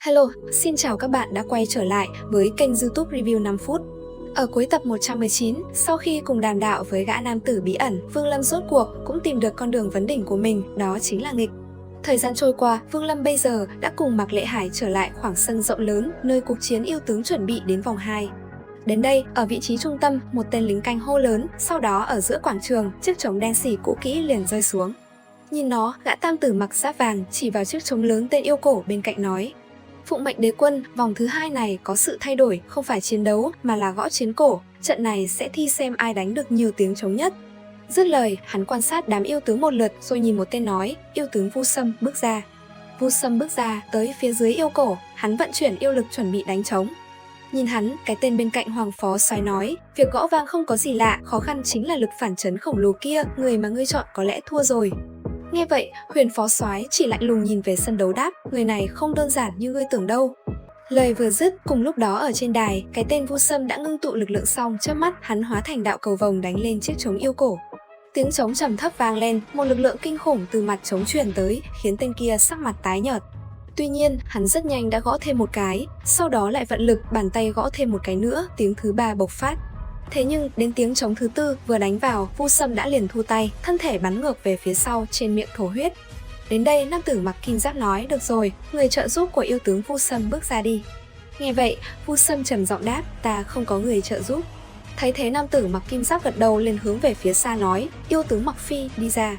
Hello, xin chào các bạn đã quay trở lại với kênh YouTube Review 5 phút. Ở cuối tập 119, sau khi cùng đàm đạo với gã nam tử bí ẩn, Vương Lâm rốt cuộc cũng tìm được con đường vấn đỉnh của mình, đó chính là nghịch. Thời gian trôi qua, Vương Lâm bây giờ đã cùng Mạc Lệ Hải trở lại khoảng sân rộng lớn nơi cuộc chiến yêu tướng chuẩn bị đến vòng 2. Đến đây, ở vị trí trung tâm, một tên lính canh hô lớn, sau đó ở giữa quảng trường, chiếc trống đen xỉ cũ kỹ liền rơi xuống. Nhìn nó, gã tam tử mặc giáp vàng chỉ vào chiếc trống lớn tên yêu cổ bên cạnh nói: Phụng mệnh đế quân, vòng thứ 2 này có sự thay đổi, không phải chiến đấu mà là gõ chiến cổ, trận này sẽ thi xem ai đánh được nhiều tiếng trống nhất. Dứt lời, hắn quan sát đám yêu tướng một lượt rồi nhìn một tên nói: Yêu tướng Vu Sâm bước ra. Vu Sâm bước ra tới phía dưới yêu cổ, hắn vận chuyển yêu lực chuẩn bị đánh trống. Nhìn hắn, cái tên bên cạnh Hoàng Phó Soái nói: Việc gõ vang không có gì lạ, khó khăn chính là lực phản chấn khổng lồ kia, người mà ngươi chọn có lẽ thua rồi. Nghe vậy, Huyền Phó Soái chỉ lạnh lùng nhìn về sân đấu đáp: Người này không đơn giản như ngươi tưởng đâu. Lời vừa dứt, cùng lúc đó ở trên đài, cái tên Vu Sâm đã ngưng tụ lực lượng xong, chớp mắt hắn hóa thành đạo cầu vồng đánh lên chiếc trống yêu cổ. Tiếng trống trầm thấp vang lên, một lực lượng kinh khủng từ mặt trống truyền tới, khiến tên kia sắc mặt tái nhợt. Tuy nhiên, hắn rất nhanh đã gõ thêm một cái, sau đó lại vận lực bàn tay gõ thêm một cái nữa, tiếng thứ 3 bộc phát. Thế nhưng, đến tiếng trống thứ 4 vừa đánh vào, Vu Sâm đã liền thu tay, thân thể bắn ngược về phía sau, trên miệng thổ huyết. Đến đây, nam tử mặc kim giáp nói: Được rồi, người trợ giúp của yêu tướng Vu Sâm bước ra đi. Nghe vậy, Vu Sâm trầm giọng đáp: Ta không có người trợ giúp. Thấy thế, nam tử mặc kim giáp gật đầu lên hướng về phía xa nói: Yêu tướng Mặc Phi đi ra.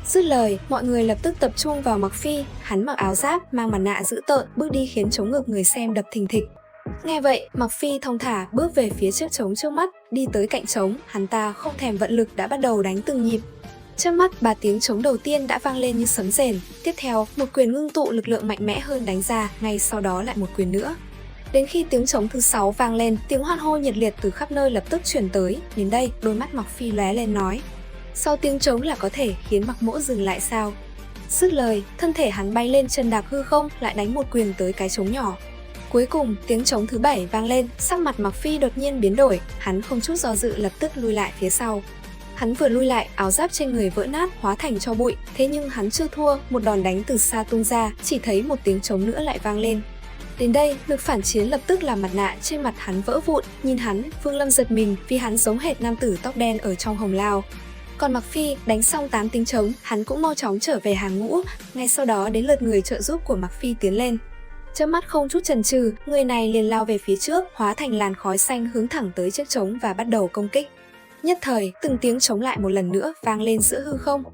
Dứt lời, mọi người lập tức tập trung vào Mặc Phi. Hắn mặc áo giáp, mang mặt nạ dữ tợn, bước đi khiến trống ngực người xem đập thình thịch. Nghe vậy, Mặc Phi thong thả bước về phía chiếc trống trước mắt, đi tới cạnh trống, hắn ta không thèm vận lực đã bắt đầu đánh từng nhịp. Trước mắt, 3 tiếng trống đầu tiên đã vang lên như sấm rền, tiếp theo, một quyền ngưng tụ lực lượng mạnh mẽ hơn đánh ra, ngay sau đó lại một quyền nữa. Đến khi tiếng trống thứ 6 vang lên, tiếng hoan hô nhiệt liệt từ khắp nơi lập tức truyền tới. Đến đây, đôi mắt Mặc Phi lóe lên nói: Sau tiếng trống là có thể khiến Mặc Mỗ dừng lại sao? Dứt lời, thân thể hắn bay lên chân đạp hư không, lại đánh một quyền tới cái trống nhỏ. Cuối cùng, tiếng trống thứ 7 vang lên, sắc mặt Mặc Phi đột nhiên biến đổi, hắn không chút do dự lập tức lui lại phía sau. Hắn vừa lui lại, áo giáp trên người vỡ nát hóa thành tro bụi, thế nhưng hắn chưa thua, một đòn đánh từ xa tung ra, chỉ thấy một tiếng trống nữa lại vang lên. Đến đây, lực phản chiến lập tức làm mặt nạ trên mặt hắn vỡ vụn, nhìn hắn, Vương Lâm giật mình vì hắn giống hệt nam tử tóc đen ở trong hồng lao. Còn Mặc Phi đánh xong 8 tiếng trống, hắn cũng mau chóng trở về hàng ngũ, ngay sau đó đến lượt người trợ giúp của Mặc Phi tiến lên. Chớp mắt không chút chần chừ, người này liền lao về phía trước, hóa thành làn khói xanh hướng thẳng tới chiếc trống và bắt đầu công kích. Nhất thời, từng tiếng trống lại một lần nữa vang lên giữa hư không.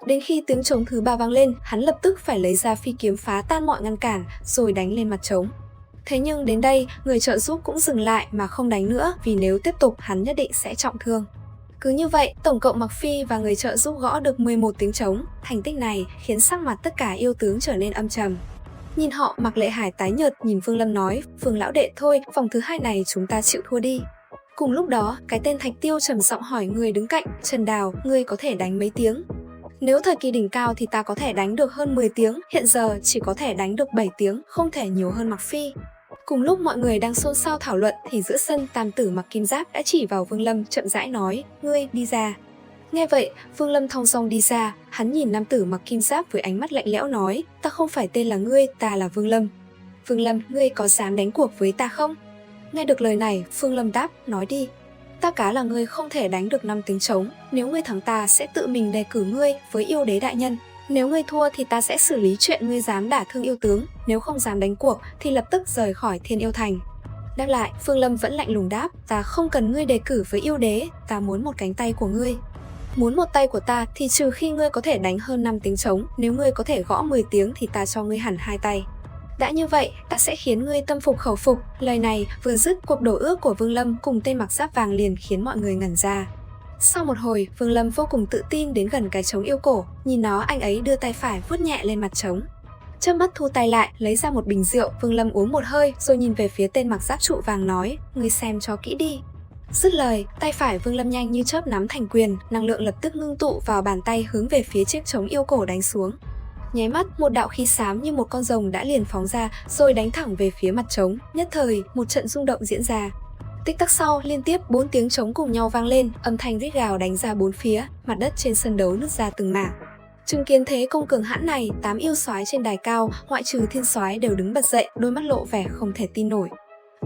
Đến khi tiếng trống thứ 3 vang lên, hắn lập tức phải lấy ra phi kiếm phá tan mọi ngăn cản, rồi đánh lên mặt trống. Thế nhưng đến đây, người trợ giúp cũng dừng lại mà không đánh nữa, vì nếu tiếp tục hắn nhất định sẽ trọng thương. Cứ như vậy, tổng cộng Mặc Phi và người trợ giúp gõ được 11 tiếng trống. Thành tích này khiến sắc mặt tất cả yêu tướng trở nên âm trầm. Nhìn họ, Mạc Lệ Hải tái nhợt nhìn Vương Lâm nói: Vương lão đệ thôi, vòng thứ 2 này chúng ta chịu thua đi. Cùng lúc đó, cái tên Thạch Tiêu trầm giọng hỏi người đứng cạnh: Trần Đào, ngươi có thể đánh mấy tiếng? Nếu thời kỳ đỉnh cao thì ta có thể đánh được hơn 10 tiếng, hiện giờ chỉ có thể đánh được 7 tiếng, không thể nhiều hơn Mặc Phi. Cùng lúc mọi người đang xôn xao thảo luận thì giữa sân, tam tử mặc kim giáp đã chỉ vào Vương Lâm chậm rãi nói: Ngươi đi ra. Nghe vậy, Vương Lâm thong dong đi ra, hắn nhìn nam tử mặc kim giáp với ánh mắt lạnh lẽo nói: Ta không phải tên là ngươi, ta là Vương Lâm. Vương Lâm, ngươi có dám đánh cuộc với ta không? Nghe được lời này, Vương Lâm đáp: Nói đi. Ta cá là ngươi không thể đánh được 5 tiếng trống, nếu ngươi thắng ta sẽ tự mình đề cử ngươi với yêu đế đại nhân. Nếu ngươi thua thì ta sẽ xử lý chuyện ngươi dám đả thương yêu tướng, nếu không dám đánh cuộc thì lập tức rời khỏi Thiên Yêu Thành. Đáp lại, Vương Lâm vẫn lạnh lùng đáp: Ta không cần ngươi đề cử với yêu đế, ta muốn một cánh tay của ngươi. Muốn một tay của ta thì trừ khi ngươi có thể đánh hơn 5 tiếng trống, nếu ngươi có thể gõ 10 tiếng thì ta cho ngươi hẳn 2 tay. Đã như vậy, ta sẽ khiến ngươi tâm phục khẩu phục. Lời này vừa dứt, cuộc đổ ước của Vương Lâm cùng tên mặc giáp vàng liền khiến mọi người ngẩn ra. Sau một hồi, Vương Lâm vô cùng tự tin đến gần cái trống yêu cổ, nhìn nó, anh ấy đưa tay phải vuốt nhẹ lên mặt trống. Chớp mắt thu tay lại, lấy ra một bình rượu, Vương Lâm uống một hơi rồi nhìn về phía tên mặc giáp trụ vàng nói: Ngươi xem cho kỹ đi. Dứt lời, tay phải Vương Lâm nhanh như chớp nắm thành quyền, năng lượng lập tức ngưng tụ vào bàn tay hướng về phía chiếc trống yêu cổ đánh xuống. Nháy mắt, một đạo khí xám như một con rồng đã liền phóng ra, rồi đánh thẳng về phía mặt trống. Nhất thời, một trận rung động diễn ra. Tích tắc sau, liên tiếp 4 tiếng trống cùng nhau vang lên, âm thanh rít gào đánh ra bốn phía, mặt đất trên sân đấu nứt ra từng mảng. Chứng kiến thế công cường hãn này, 8 yêu soái trên đài cao, ngoại trừ Thiên soái đều đứng bật dậy, đôi mắt lộ vẻ không thể tin nổi.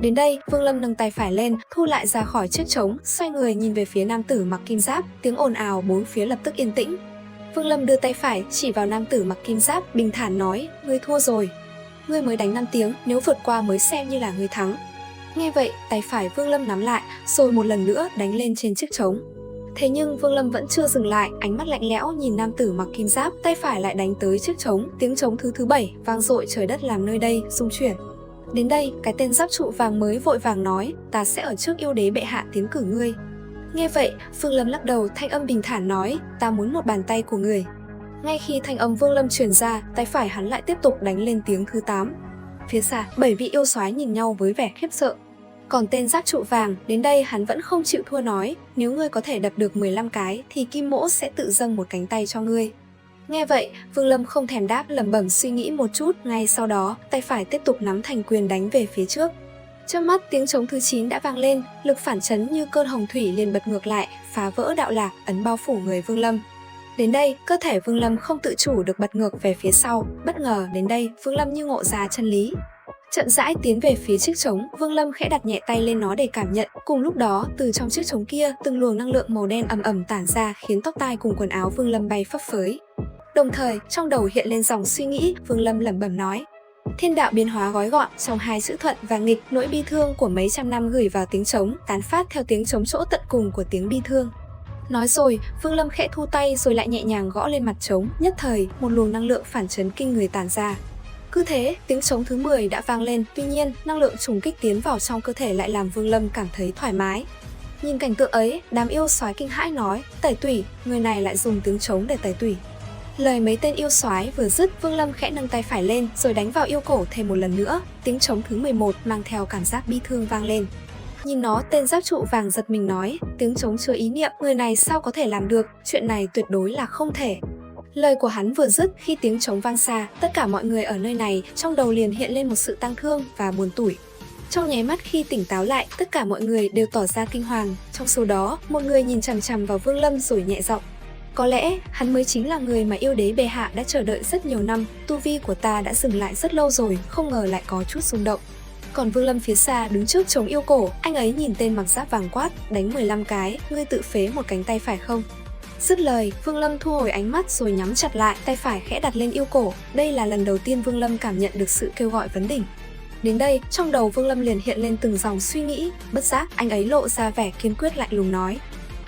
Đến đây, Vương Lâm nâng tay phải lên, thu lại ra khỏi chiếc trống, xoay người nhìn về phía nam tử mặc kim giáp, tiếng ồn ào bốn phía lập tức yên tĩnh. Vương Lâm đưa tay phải chỉ vào nam tử mặc kim giáp, bình thản nói: "Ngươi thua rồi. Ngươi mới đánh 5 tiếng, nếu vượt qua mới xem như là ngươi thắng." Nghe vậy, tay phải Vương Lâm nắm lại, rồi một lần nữa đánh lên trên chiếc trống. Thế nhưng Vương Lâm vẫn chưa dừng lại, ánh mắt lạnh lẽo nhìn nam tử mặc kim giáp, tay phải lại đánh tới chiếc trống, tiếng trống thứ 7 vang dội trời đất làm nơi đây rung chuyển. Đến đây, cái tên giáp trụ vàng mới vội vàng nói: "Ta sẽ ở trước yêu đế bệ hạ tiến cử ngươi." Nghe vậy, Vương Lâm lắc đầu, thanh âm bình thản nói: "Ta muốn một bàn tay của người." Ngay khi thanh âm Vương Lâm truyền ra, tay phải hắn lại tiếp tục đánh lên tiếng thứ 8. Phía xa, 7 vị yêu soái nhìn nhau với vẻ khiếp sợ. Còn tên giáp trụ vàng, đến đây hắn vẫn không chịu thua nói: "Nếu ngươi có thể đập được 15 cái thì Kim Mỗ sẽ tự dâng một cánh tay cho ngươi." Nghe vậy, Vương Lâm không thèm đáp, lẩm bẩm suy nghĩ một chút, ngay sau đó, tay phải tiếp tục nắm thành quyền đánh về phía trước. Trước mắt tiếng trống thứ 9 đã vang lên, lực phản chấn như cơn hồng thủy liền bật ngược lại, phá vỡ đạo lạc, ấn bao phủ người Vương Lâm. Đến đây, cơ thể Vương Lâm không tự chủ được bật ngược về phía sau, bất ngờ đến đây, Vương Lâm như ngộ ra chân lý. Chậm rãi tiến về phía chiếc trống, Vương Lâm khẽ đặt nhẹ tay lên nó để cảm nhận. Cùng lúc đó, từ trong chiếc trống kia, từng luồng năng lượng màu đen ầm ầm tản ra, khiến tóc tai cùng quần áo Vương Lâm bay phấp phới. Đồng thời, trong đầu hiện lên dòng suy nghĩ, Vương Lâm lẩm bẩm nói: "Thiên đạo biến hóa gói gọn trong hai chữ thuận và nghịch, nỗi bi thương của mấy trăm năm gửi vào tiếng trống, tán phát theo tiếng trống chỗ tận cùng của tiếng bi thương." Nói rồi, Vương Lâm khẽ thu tay rồi lại nhẹ nhàng gõ lên mặt trống, nhất thời, một luồng năng lượng phản chấn kinh người tản ra. Cứ thế, tiếng trống thứ 10 đã vang lên, tuy nhiên, năng lượng trùng kích tiến vào trong cơ thể lại làm Vương Lâm cảm thấy thoải mái. Nhìn cảnh tượng ấy, đám yêu soái kinh hãi nói: "Tẩy tủy, người này lại dùng tiếng trống để tẩy tủy." Lời mấy tên yêu soái vừa dứt, Vương Lâm khẽ nâng tay phải lên rồi đánh vào yêu cổ thêm một lần nữa, tiếng trống thứ 11 mang theo cảm giác bi thương vang lên. Nhìn nó, tên giáp trụ vàng giật mình nói: "Tiếng trống chứa ý niệm, người này sao có thể làm được, chuyện này tuyệt đối là không thể." Lời của hắn vừa dứt, khi tiếng trống vang xa, tất cả mọi người ở nơi này trong đầu liền hiện lên một sự tang thương và buồn tủi. Trong nháy mắt khi tỉnh táo lại, tất cả mọi người đều tỏ ra kinh hoàng. Trong số đó, một người nhìn chằm chằm vào Vương Lâm rồi nhẹ giọng: "Có lẽ hắn mới chính là người mà yêu đế bệ hạ đã chờ đợi rất nhiều năm. Tu vi của ta đã dừng lại rất lâu rồi, không ngờ lại có chút rung động." Còn Vương Lâm phía xa đứng trước trống yêu cổ, anh ấy nhìn tên mặc giáp vàng quát: "Đánh 15 cái, ngươi tự phế một cánh tay phải không?" Dứt lời, Vương Lâm thu hồi ánh mắt rồi nhắm chặt lại, tay phải khẽ đặt lên yêu cổ. Đây là lần đầu tiên Vương Lâm cảm nhận được sự kêu gọi vấn đỉnh. Đến đây, trong đầu Vương Lâm liền hiện lên từng dòng suy nghĩ, bất giác anh ấy lộ ra vẻ kiên quyết lạnh lùng nói: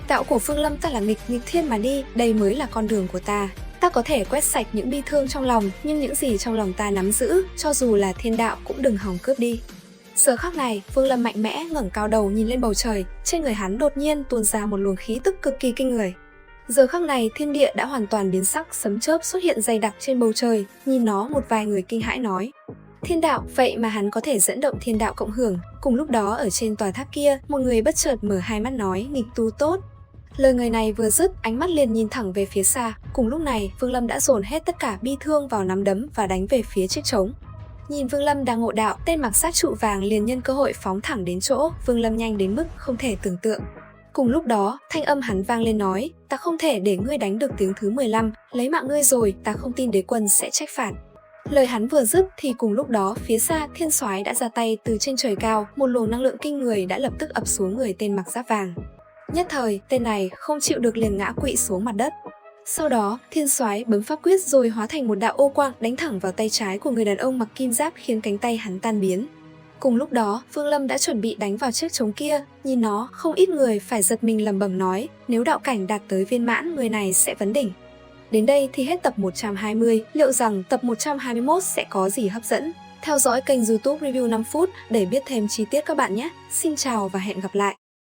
"Đạo của Vương Lâm ta là nghịch thiên mà đi, đây mới là con đường của ta. Ta có thể quét sạch những bi thương trong lòng, nhưng những gì trong lòng ta nắm giữ, cho dù là thiên đạo cũng đừng hòng cướp đi." Giờ khắc này, Vương Lâm mạnh mẽ ngẩng cao đầu nhìn lên bầu trời, trên người hắn đột nhiên tuôn ra một luồng khí tức cực kỳ kinh người. Giờ khắc này, thiên địa đã hoàn toàn biến sắc, sấm chớp xuất hiện dày đặc trên bầu trời, nhìn nó một vài người kinh hãi nói: "Thiên đạo, vậy mà hắn có thể dẫn động thiên đạo cộng hưởng." Cùng lúc đó ở trên tòa tháp kia, một người bất chợt mở hai mắt nói: "Nghịch tu tốt." Lời người này vừa dứt, ánh mắt liền nhìn thẳng về phía xa. Cùng lúc này, Vương Lâm đã dồn hết tất cả bi thương vào nắm đấm và đánh về phía chiếc trống. Nhìn Vương Lâm đang ngộ đạo, tên mặc sát trụ vàng liền nhân cơ hội phóng thẳng đến chỗ Vương Lâm nhanh đến mức không thể tưởng tượng. Cùng lúc đó, thanh âm hắn vang lên nói: "Ta không thể để ngươi đánh được tiếng thứ 15, lấy mạng ngươi rồi, ta không tin đế quân sẽ trách phạt." Lời hắn vừa dứt thì cùng lúc đó, phía xa Thiên soái đã ra tay từ trên trời cao, một luồng năng lượng kinh người đã lập tức ập xuống người tên mặc giáp vàng. Nhất thời, tên này không chịu được liền ngã quỵ xuống mặt đất. Sau đó, Thiên soái bấm pháp quyết rồi hóa thành một đạo ô quang đánh thẳng vào tay trái của người đàn ông mặc kim giáp, khiến cánh tay hắn tan biến. Cùng lúc đó, Vương Lâm đã chuẩn bị đánh vào chiếc trống kia, nhìn nó, không ít người phải giật mình lẩm bẩm nói: "Nếu đạo cảnh đạt tới viên mãn, người này sẽ vấn đỉnh." Đến đây thì hết tập 120, liệu rằng tập 121 sẽ có gì hấp dẫn? Theo dõi kênh YouTube Review 5 phút để biết thêm chi tiết các bạn nhé. Xin chào và hẹn gặp lại!